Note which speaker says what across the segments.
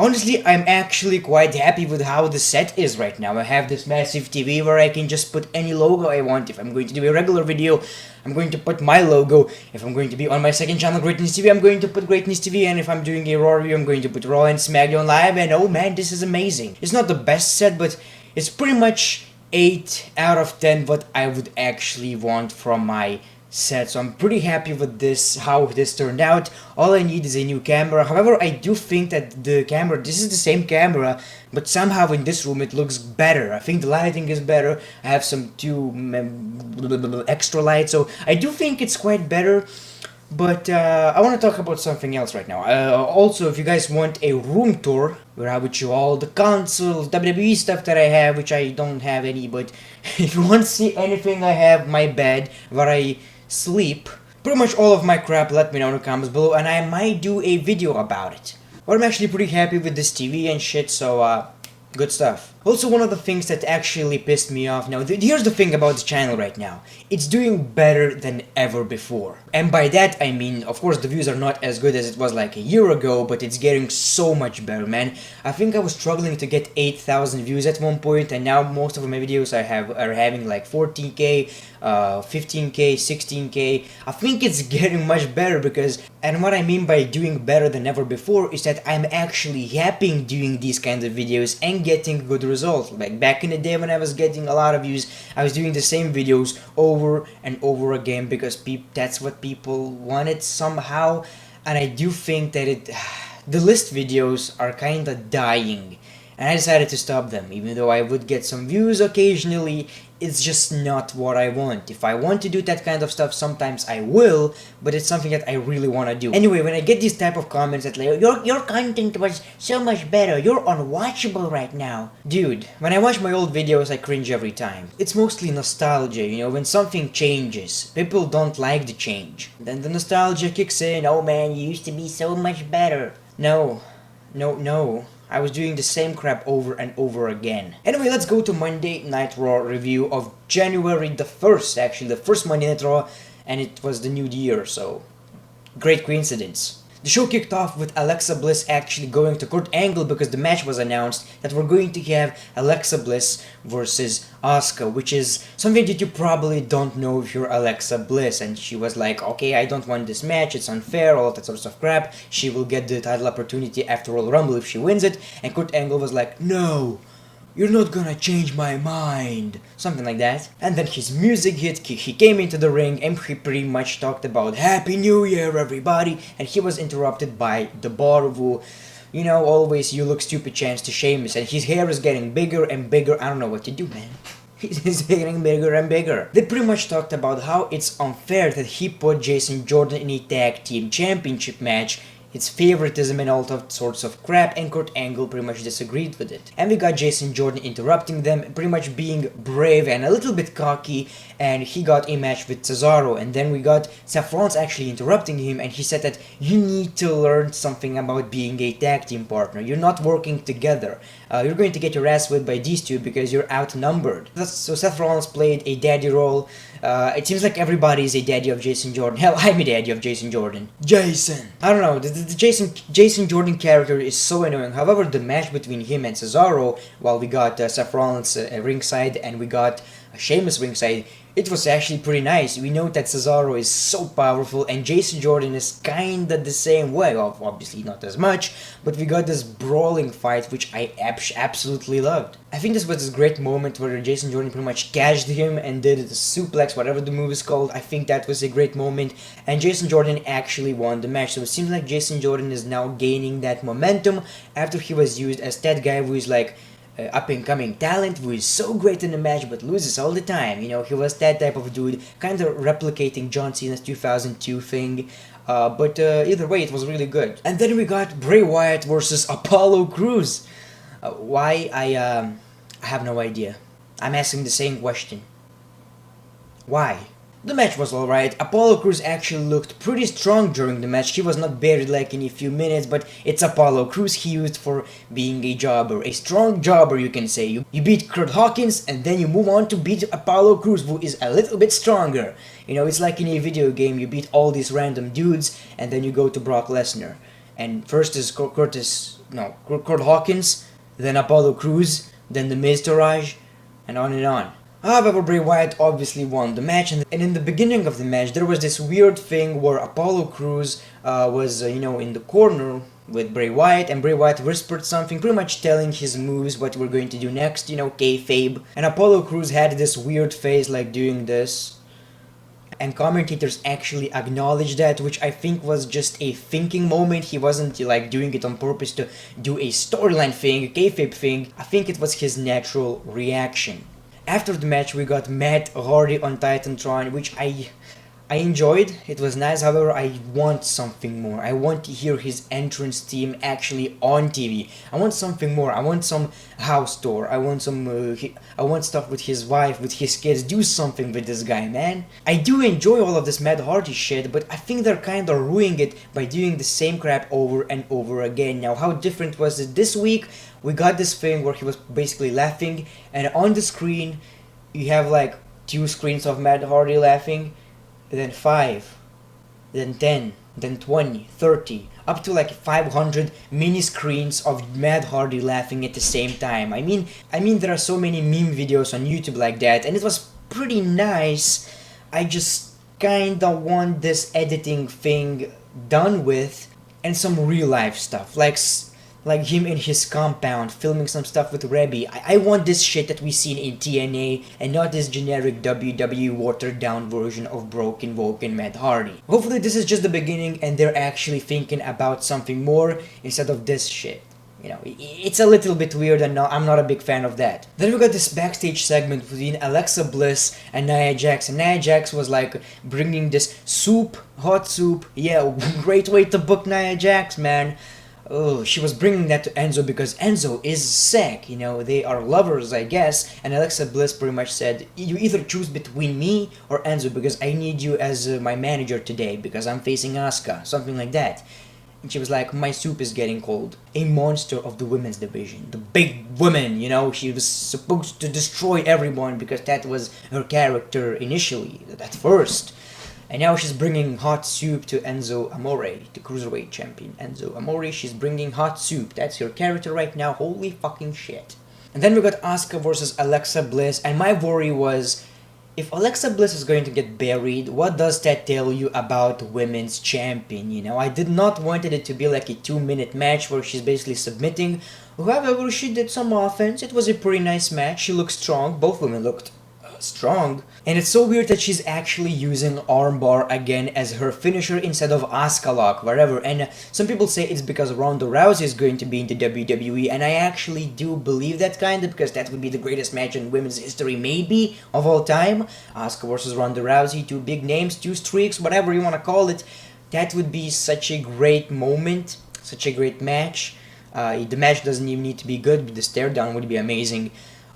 Speaker 1: Honestly, I'm actually quite happy with how the set is right now. I have this massive TV where I can just put any logo I want. If I'm going to do a regular video, I'm going to put my logo. If I'm going to be on my second channel, Greatness TV, I'm going to put Greatness TV. And if I'm doing a Raw review, I'm going to put Raw and SmackDown Live. And oh man, this is amazing. It's not the best set, but it's pretty much 8 out of 10 what I would actually want from my set. So I'm pretty happy with this, how this turned out. All I need is a new camera. However, I do think that the camera, this is the same camera, but somehow in this room it looks better. I think the lighting is better. I have some extra lights, so I do think it's quite better. But I want to talk about something else right now. Also, if you guys want a room tour where I would show all the consoles, WWE stuff that I have, which I don't have any, but if you want to see anything I have, my bed where I sleep, pretty much all of my crap, let me know in the comments below and I might do a video about it. But I'm actually pretty happy with this TV and shit, so good stuff. Also, one of the things that actually pissed me off now, here's the thing about the channel right now. It's doing better than ever before. And by that I mean, of course the views are not as good as it was like a year ago, but it's getting so much better, man. I think I was struggling to get 8,000 views at one point, and now most of my videos are having like 14k, 15k, 16k. I think it's getting much better because, and what I mean by doing better than ever before is that I'm actually happy doing these kinds of videos and getting good results. Like back in the day when I was getting a lot of views, I was doing the same videos over and over again because that's what people wanted somehow. And I do think that the list videos are kinda dying, and I decided to stop them. Even though I would get some views occasionally, it's just not what I want. If I want to do that kind of stuff, sometimes I will, but it's something that I really want to do. Anyway, when I get these type of comments that like, your content was so much better, you're unwatchable right now. Dude, when I watch my old videos, I cringe every time. It's mostly nostalgia, you know, when something changes. People don't like the change. Then the nostalgia kicks in, oh man, you used to be so much better. No. I was doing the same crap over and over again. Anyway, let's go to Monday Night Raw review of January the 1st, actually the first Monday Night Raw, and it was the new year, so great coincidence. The show kicked off with Alexa Bliss actually going to Kurt Angle because the match was announced that we're going to have Alexa Bliss versus Asuka, which is something that you probably don't know if you're Alexa Bliss. And she was like, okay, I don't want this match, it's unfair, all that sort of crap. She will get the title opportunity after Royal Rumble if she wins it. And Kurt Angle was like, no, you're not gonna change my mind. Something like that. And then his music hit, he came into the ring and he pretty much talked about Happy New Year everybody, and he was interrupted by the Balor, who, you know, always you look stupid chance to Sheamus, and his hair is getting bigger and bigger. I don't know what to do, man. He's getting bigger and bigger. They pretty much talked about how it's unfair that he put Jason Jordan in a tag team championship match, it's favoritism and all sorts of crap, and Kurt Angle pretty much disagreed with it. And we got Jason Jordan interrupting them, pretty much being brave and a little bit cocky, and he got a match with Cesaro. And then we got Seth Rollins actually interrupting him, and he said that you need to learn something about being a tag team partner. You're not working together. You're going to get your ass whipped by these two because you're outnumbered. So Seth Rollins played a daddy role. It seems like everybody is a daddy of Jason Jordan. Hell, I'm a daddy of Jason Jordan. Jason! I don't know, the Jason Jordan character is so annoying. However, the match between him and Cesaro, while we got Seth Rollins ringside and we got Sheamus ringside, it was actually pretty nice. We know that Cesaro is so powerful and Jason Jordan is kinda the same way. Obviously not as much, but we got this brawling fight which I absolutely loved. I think this was this great moment where Jason Jordan pretty much cashed him and did the suplex, whatever the move is called. I think that was a great moment, and Jason Jordan actually won the match. So it seems like Jason Jordan is now gaining that momentum after he was used as that guy who is like up-and-coming talent who is so great in the match but loses all the time. You know, he was that type of dude, kind of replicating John Cena's 2002 thing. But either way, it was really good. And then we got Bray Wyatt versus Apollo Crews. Why? I have no idea. I'm asking the same question. Why? The match was alright. Apollo Crews actually looked pretty strong during the match. He was not buried like in a few minutes, but it's Apollo Crews he used for being a jobber. A strong jobber, you can say. You beat Kurt Hawkins and then you move on to beat Apollo Crews, who is a little bit stronger. You know, it's like in a video game, you beat all these random dudes and then you go to Brock Lesnar. And first is Kurt Hawkins, then Apollo Crews, then the Miz Taraj, and on and on. However, Bray Wyatt obviously won the match, and in the beginning of the match, there was this weird thing where Apollo Crews was, in the corner with Bray Wyatt, and Bray Wyatt whispered something, pretty much telling his moves, what we're going to do next, kayfabe. And Apollo Crews had this weird face, like doing this. And commentators actually acknowledged that, which I think was just a thinking moment. He wasn't like doing it on purpose to do a storyline thing, a kayfabe thing. I think it was his natural reaction. After the match, we got Matt Hardy on Titantron, which I enjoyed. It was nice. However, I want something more. I want to hear his entrance theme actually on TV. I want something more. I want some house tour. I want I want stuff with his wife, with his kids. Do something with this guy, man. I do enjoy all of this Matt Hardy shit, but I think they're kind of ruining it by doing the same crap over and over again. Now, how different was it this week? We got this thing where he was basically laughing, and on the screen, you have like 2 screens of Matt Hardy laughing, then 5, then 10, then 20, 30, up to like 500 mini screens of Matt Hardy laughing at the same time. I mean there are so many meme videos on YouTube like that, and it was pretty nice. I just kinda want this editing thing done with, and some real life stuff, like him in his compound filming some stuff with Rebby. I want this shit that we seen in TNA, and not this generic WWE watered down version of broken Matt Hardy. Hopefully this is just the beginning and they're actually thinking about something more instead of this shit. It's a little bit weird, and I'm not a big fan of that. Then we got this backstage segment between Alexa Bliss and Nia Jax, and Nia Jax was like bringing this hot soup. Yeah, great way to book Nia Jax, man. Oh, she was bringing that to Enzo because Enzo is sick, they are lovers, I guess, and Alexa Bliss pretty much said, you either choose between me or Enzo because I need you as my manager today because I'm facing Asuka, something like that. And she was like, my soup is getting cold. A monster of the women's division, the big woman, she was supposed to destroy everyone because that was her character initially, at first. And now she's bringing hot soup to Enzo Amore, the Cruiserweight champion. Enzo Amore, she's bringing hot soup. That's her character right now. Holy fucking shit. And then we got Asuka versus Alexa Bliss. And my worry was, if Alexa Bliss is going to get buried, what does that tell you about women's champion? I did not want it to be like a 2-minute match where she's basically submitting. However, she did some offense. It was a pretty nice match. She looked strong. Both women looked strong. And it's so weird that she's actually using armbar again as her finisher instead of Asuka lock, whatever. And some people say it's because Ronda Rousey is going to be in the WWE, and I actually do believe that kinda, because that would be the greatest match in women's history, maybe, of all time. Asuka versus Ronda Rousey, 2 big names, 2 streaks, whatever you want to call it. That would be such a great moment, such a great match. The match doesn't even need to be good, but the stare down would be amazing.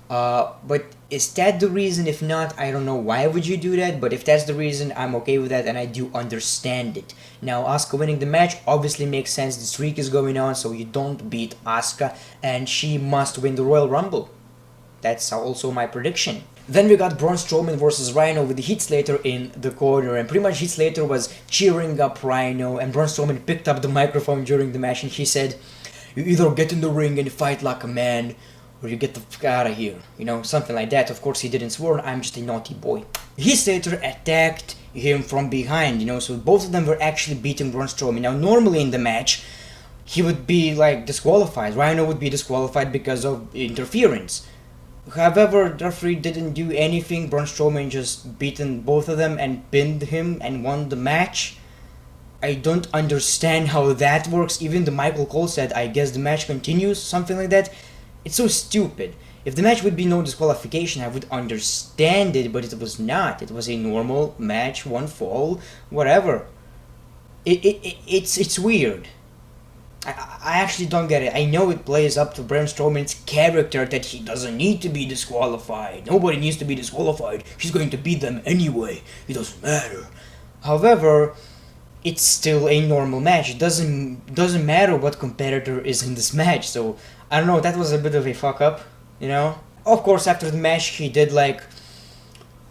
Speaker 1: But is that the reason? If not, I don't know why would you do that, but if that's the reason, I'm okay with that and I do understand it. Now, Asuka winning the match obviously makes sense. The streak is going on, so you don't beat Asuka, and she must win the Royal Rumble. That's also my prediction. Then we got Braun Strowman versus Rhino with Heath Slater in the corner, and pretty much Heath Slater was cheering up Rhino, and Braun Strowman picked up the microphone during the match and he said, you either get in the ring and fight like a man, or you get the fuck out of here, something like that. Of course he didn't swear, I'm just a naughty boy. Heath Slater attacked him from behind, so both of them were actually beating Braun Strowman. Now normally in the match, he would be like disqualified, Rhino would be disqualified because of interference. However, the referee didn't do anything, Braun Strowman just beaten both of them and pinned him and won the match. I don't understand how that works. Even the Michael Cole said, I guess the match continues, something like that. It's so stupid. If the match would be no disqualification, I would understand it, but it was not. It was a normal match, 1 fall, whatever. It's weird. I actually don't get it. I know it plays up to Braun Strowman's character that he doesn't need to be disqualified. Nobody needs to be disqualified. He's going to beat them anyway. It doesn't matter. However, it's still a normal match. It doesn't matter what competitor is in this match, so I don't know, that was a bit of a fuck up, Of course, after the match, he did like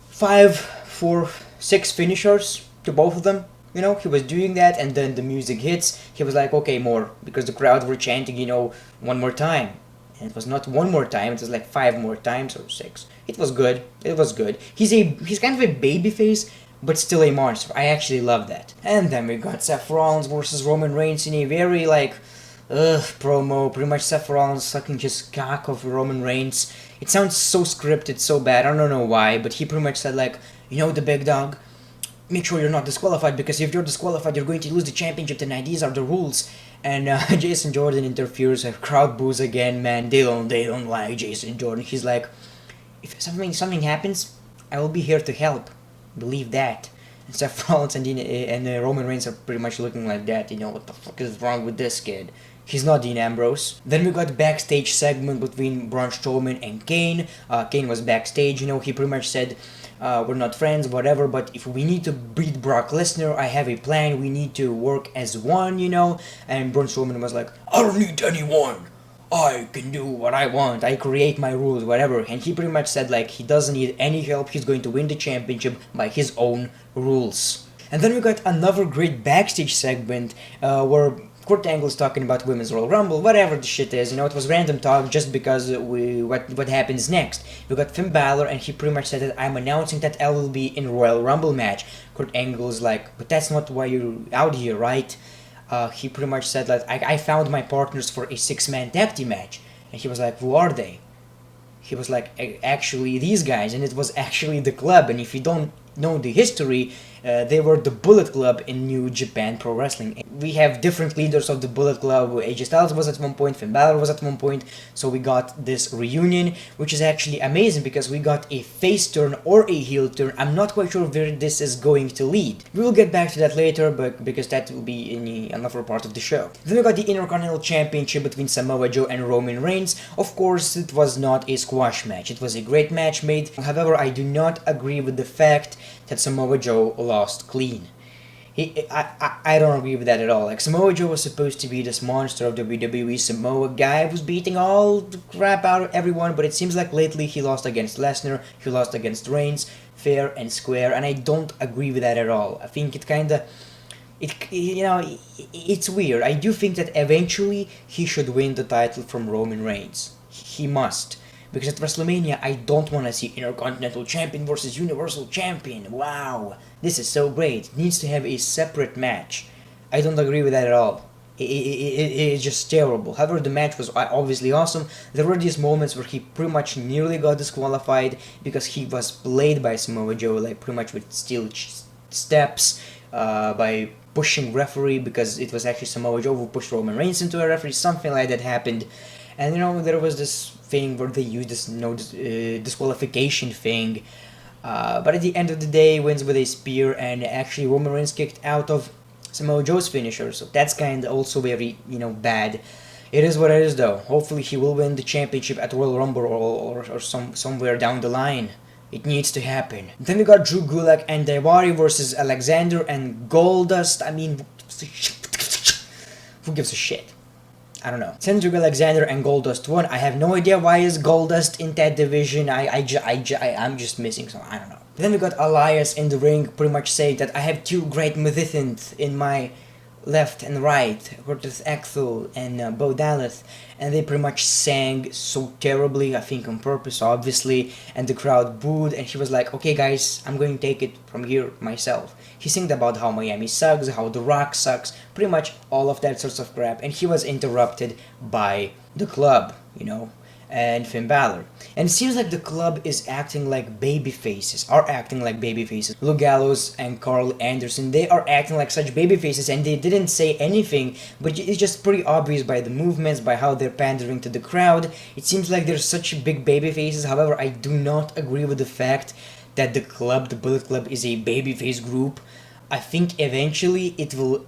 Speaker 1: 5, 4, 6 finishers to both of them. You know, he was doing that, and then the music hits. He was like, okay, more, because the crowd were chanting, you know, one more time. And it was not one more time; it was like 5 more times or 6. It was good. It was good. He's kind of a baby face, but still a monster. I actually love that. And then we got Seth Rollins versus Roman Reigns in a very like promo. Pretty much Seth Rollins sucking his cock of Roman Reigns. It sounds so scripted, so bad. I don't know why, but he pretty much said like, you know, the big dog, make sure you're not disqualified, because if you're disqualified, you're going to lose the championship tonight. These are the rules. And Jason Jordan interferes. A crowd boos again. Man, they don't like Jason Jordan. He's like, if something happens, I will be here to help. Believe that. And Seth Rollins and Roman Reigns are pretty much looking like that. You know, what the fuck is wrong with this kid? He's not Dean Ambrose. Then we got backstage segment between Braun Strowman and Kane. Kane was backstage. You know, he pretty much said, we're not friends, whatever, but if we need to beat Brock Lesnar, I have a plan. We need to work as one, you know. And Braun Strowman was like, I don't need anyone. I can do what I want. I create my rules, whatever. And he pretty much said like he doesn't need any help. He's going to win the championship by his own rules. And then we got another great backstage segment where Kurt Angle's talking about Women's Royal Rumble, whatever the shit is, you know, it was random talk just because what happens next. We got Finn Balor, and he pretty much said that I'm announcing that I will be in Royal Rumble match. Kurt Angle's like, but that's not why you're out here, right? He pretty much said that I found my partners for a 6-man tag team match. And he was like, who are they? He was like, actually these guys, and it was actually the club. And if you don't know the history, they were the Bullet Club in New Japan Pro Wrestling. We have different leaders of the Bullet Club. AJ Styles was at one point, Finn Balor was at one point, so we got this reunion, which is actually amazing because we got a face turn or a heel turn. I'm not quite sure where this is going to lead. We will get back to that later, but because that will be in another part of the show. Then we got the Intercontinental Championship between Samoa Joe and Roman Reigns. Of course, it was not a squash match. It was a great match made. However, I do not agree with the fact that Samoa Joe lost clean. I don't agree with that at all. Like, Samoa Joe was supposed to be this monster of WWE. Samoa guy was beating all the crap out of everyone, but it seems like lately he lost against Lesnar, he lost against Reigns, fair and square, and I don't agree with that at all. I think it kinda, it's weird. I do think that eventually he should win the title from Roman Reigns. He must. Because at WrestleMania, I don't want to see Intercontinental Champion versus Universal Champion. Wow, this is so great. It needs to have a separate match. I don't agree with that at all. It's just terrible. However, the match was obviously awesome. There were these moments where he pretty much nearly got disqualified because he was played by Samoa Joe, like pretty much with steel steps, by pushing referee, because it was actually Samoa Joe who pushed Roman Reigns into a referee. Something like that happened. And there was this thing where they used this disqualification thing, but at the end of the day, wins with a spear, and actually Roman Reigns kicked out of Samoa Joe's finisher, so that's kind of also very bad. It is what it is, though. Hopefully he will win the championship at Royal Rumble or somewhere down the line. It needs to happen. Then we got Drew Gulak and Daivari versus Alexander and Goldust. I mean, who gives a shit? I don't know. Cedric Alexander and Goldust won. I have no idea why is Goldust in that division. I'm just missing some. I don't know. Then we got Elias in the ring, pretty much saying that I have two great musicians in my left and right, Curtis Axel and Bo Dallas, and they pretty much sang so terribly, I think on purpose, obviously, and the crowd booed, and he was like, okay guys, I'm going to take it from here myself. He sang about how Miami sucks, how The Rock sucks, pretty much all of that sorts of crap, and he was interrupted by the club, and Finn Balor. And it seems like the club is acting like baby faces, Luke Gallows and Carl Anderson, they are acting like such baby faces, and they didn't say anything, but it's just pretty obvious by the movements, by how they're pandering to the crowd. It seems like they're such big baby faces. However, I do not agree with the fact that the Bullet Club is a babyface group. I think eventually it will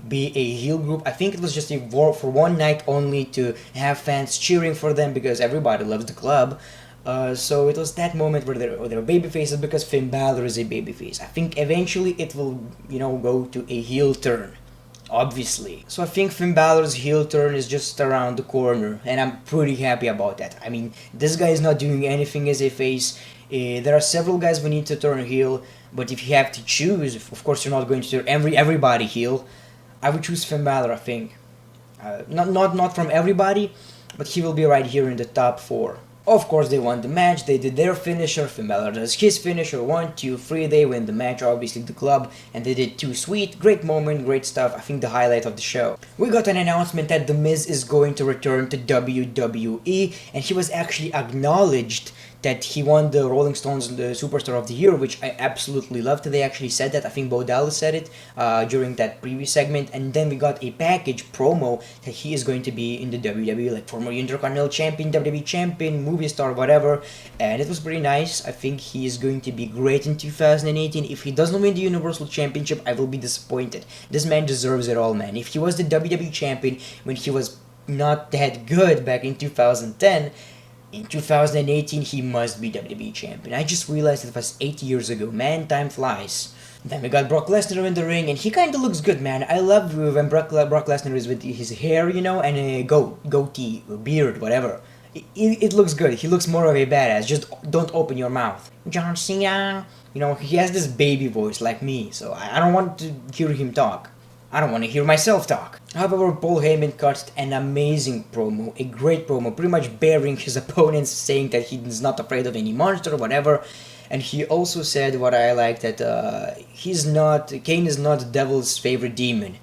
Speaker 1: be a heel group. I think it was just a war for one night only to have fans cheering for them because everybody loves the club. So it was that moment where they're baby faces because Finn Balor is a babyface. I think eventually it will, go to a heel turn, obviously. So I think Finn Balor's heel turn is just around the corner, and I'm pretty happy about that. I mean, this guy is not doing anything as a face. There are several guys who need to turn heel, But if you have to choose, of course you're not going to turn everybody heel. I would choose Finn Balor, I think. Not from everybody, but he will be right here in the top 4. Of course, they won the match, they did their finisher, Finn Balor does his finisher, 1, 2, 3, they win the match, obviously the club, and they did 2 sweet, great moment, great stuff, I think the highlight of the show. We got an announcement that The Miz is going to return to WWE, and he was actually acknowledged that he won the Rolling Stones the Superstar of the Year, which I absolutely loved. They actually said that. I think Bo Dallas said it during that previous segment. And then we got a package promo that he is going to be in the WWE, like former Intercontinental Champion, WWE Champion, movie star, whatever. And it was pretty nice. I think he is going to be great in 2018. If he doesn't win the Universal Championship, I will be disappointed. This man deserves it all, man. If he was the WWE Champion when he was not that good back in 2010, in 2018, he must be WWE Champion. I just realized it was 8 years ago. Man, time flies. Then we got Brock Lesnar in the ring, and he kinda looks good, man. I love when Brock Lesnar is with his hair, you know, and a goatee, or beard, whatever. It looks good. He looks more of a badass. Just don't open your mouth. John Cena. You know, he has this baby voice like me, so I don't want to hear him talk. I don't want to hear myself talk. However, Paul Heyman cut an amazing promo, a great promo, pretty much bearing his opponents, saying that he's not afraid of any monster or whatever. And he also said what I like, that Kane is not the devil's favorite demon.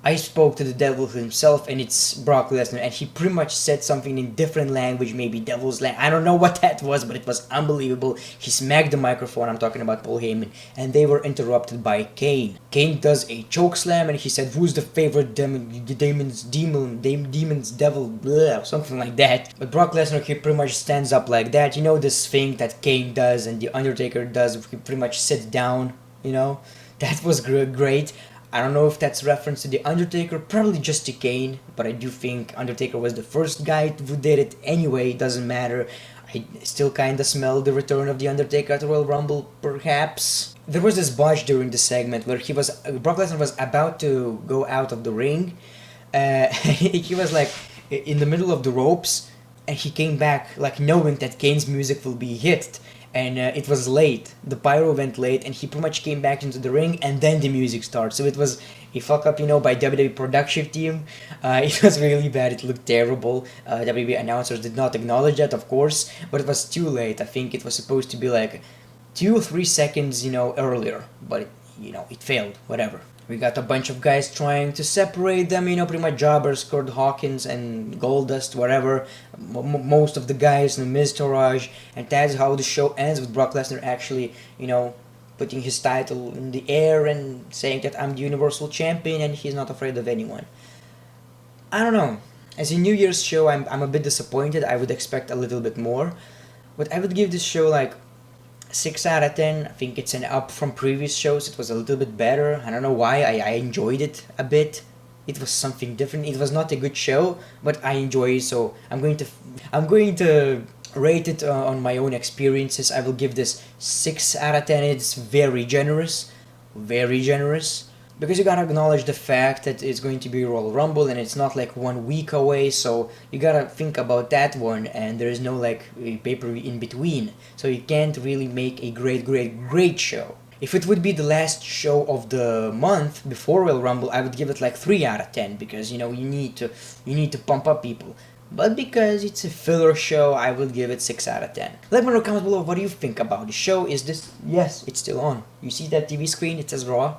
Speaker 1: I spoke to the devil himself, and it's Brock Lesnar, and he pretty much said something in different language, maybe devil's language. I don't know what that was, but it was unbelievable. He smacked the microphone, I'm talking about Paul Heyman, and they were interrupted by Kane. Kane does a choke slam, and he said, "Who's the favorite demon's devil, blah," something like that. But Brock Lesnar, he pretty much stands up like that. You know this thing that Kane does and the Undertaker does, he pretty much sits down, you know? That was great. I don't know if that's reference to The Undertaker, probably just to Kane, but I do think Undertaker was the first guy who did it anyway, doesn't matter. I still kinda smell the return of The Undertaker at the Royal Rumble, perhaps. There was this botch during the segment where Brock Lesnar was about to go out of the ring, he was like in the middle of the ropes, and he came back like knowing that Kane's music will be hit. And it was late, the pyro went late, and he pretty much came back into the ring, and then the music started. So it was a fuck up, you know, by WWE production team. It was really bad, it looked terrible. WWE announcers did not acknowledge that, of course, but it was too late. I think it was supposed to be like 2 or 3 seconds, you know, earlier, but it failed, whatever. We got a bunch of guys trying to separate them, you know, pretty much jobbers, Kurt Hawkins and Goldust, whatever. Most of the guys, the Miz, Taraj, and that's how the show ends, with Brock Lesnar actually, you know, putting his title in the air and saying that I'm the Universal Champion and he's not afraid of anyone. I don't know. As a New Year's show, I'm a bit disappointed. I would expect a little bit more, but I would give this show like 6 out of 10. I think it's an up from previous shows. It was a little bit better. I don't know why. I enjoyed it a bit. It was something different. It was not a good show, but I enjoy it. So I'm going to rate it on my own experiences. I will give this 6 out of 10. It's very generous, because you gotta acknowledge the fact that it's going to be Royal Rumble and it's not like 1 week away, so you gotta think about that one, and there is no like pay-per-view in between, so you can't really make a great show. If it would be the last show of the month before Royal Rumble, I would give it like 3 out of 10, because you know you need to pump up people. But because it's a filler show, I will give it 6 out of 10. Let me know in the comments below what do you think about the show. Is this... Yes, it's still on. You see that TV screen? It says Raw.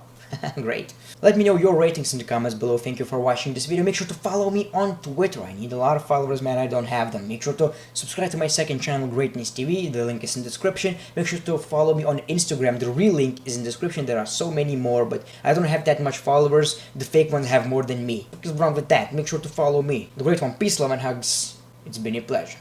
Speaker 1: Great. Let me know your ratings in the comments below. Thank you for watching this video. Make sure to follow me on Twitter. I need a lot of followers, man. I don't have them. Make sure to subscribe to my second channel, Greatness TV. The link is in the description. Make sure to follow me on Instagram. The real link is in the description. There are so many more, but I don't have that much followers. The fake ones have more than me. What's wrong with that? Make sure to follow me. The great one. Peace, love, and hugs. It's been a pleasure.